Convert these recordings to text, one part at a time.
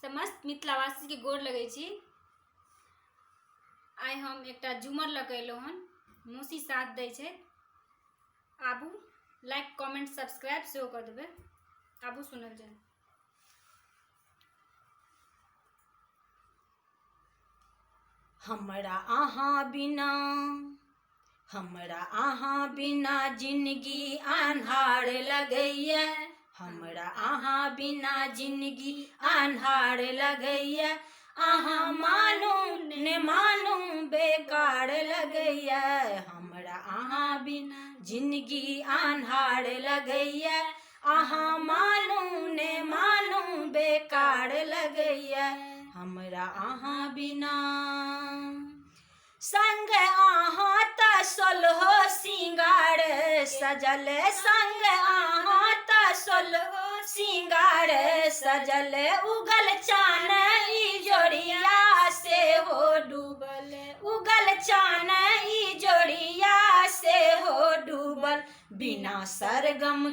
समस्त मिथिलावासी के गोर लगे छी। आइ हम एकटा झूमर लग एलहुँ हन, मौसी साथ दै छै। आबू लाइक कमेंट सब्सक्राइब सेहो कर देबै। आबू सुनल जाए। हमरा अहाँ बिना जिंदगी अन्हार लगैया। हमरा अहाँ बिना जिंदगी अन्हार लगैया। अहाँ मानू ने मानू बेकार लगैया। हमरा अहाँ बिना जिंदगी अन्हार लगैया। अहाँ मानू ने मानू बेकार लगैया। हमरा अहाँ बिना संग अहाँ त सोलहो सिंगार सजल। संग अहाँ त सोलहो सिंगार सजल। उगल चान ई जोड़िया से हो डूबल। उगल चान ई जोड़िया से हो डूबल। बिना सरगम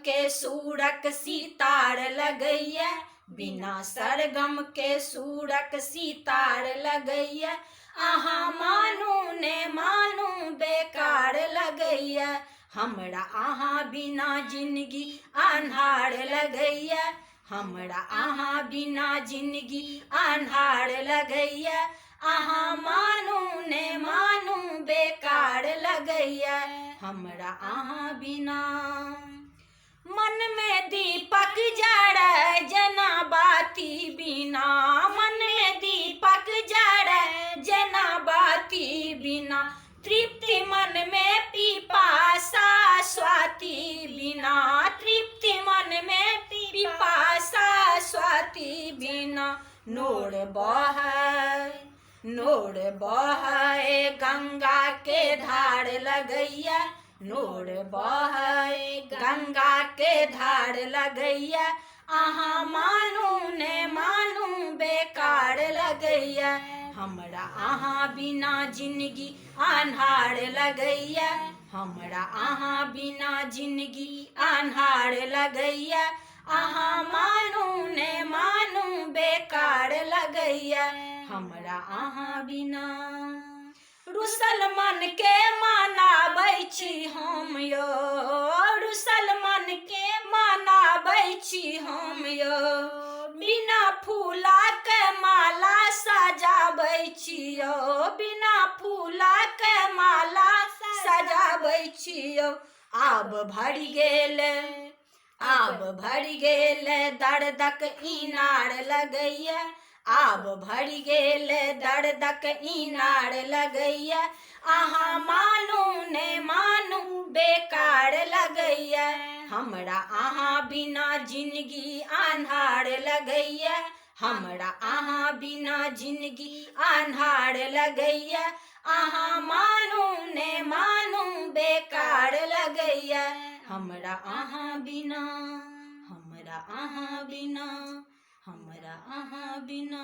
के सूरक सितार लगैया। बिना सरगम के सूरक सितार लगैया। अहाँ मानू ने मानू बेकार लगैया। हमरा अहाँ बिना जिंदगी अन्हार लगैया। हमरा अहाँ बिना जिंदगी अन्हार लगैया। अहाँ मानू ने मानू बेकार लगैया। हमरा अहाँ बिना मन में दीपक जड़ै जना बाती बिना। मन में दीपक जड़ै जना बाती बिना। तृप्ति मन में पिपासा स्वाति बिना। तृप्ति मन में पिपासा स्वाति बिना। नोर बहै गंगा के धार लगैया। नोर बहै गंगा के धार लगैया। अहाँ मानू ने मानू बेकार लगैया। हमरा अहाँ बिना जिंदगी अन्हार लगैया। हमरा अहाँ बिना जिंदगी अन्हार लगैया। अहाँ मानू ने मानू बेकार लगैया। हमरा अहाँ बिना रुसल मन के मनाबै छी हम यो। रुसल मन के मनाबै छी हम यो। बिना फूला के माला सजाबै छी यो। बिना फूला के माला सजाबै छी यो। आब भरि गेल दर्दक इनार लगैया। आब भरि गेल दर्दक इनार लगैया। अहाँ मानू ने मानू बेकार लगैया। हमरा अहाँ बिना जिंदगी अन्हार लगैया। हमरा अहाँ बिना जिंदगी अन्हार लगैया। अहाँ मानू ने मानू बेकार लगैया। हमरा अहाँ बिना हमरा अहाँ बिना हमरा अहाँ बिना।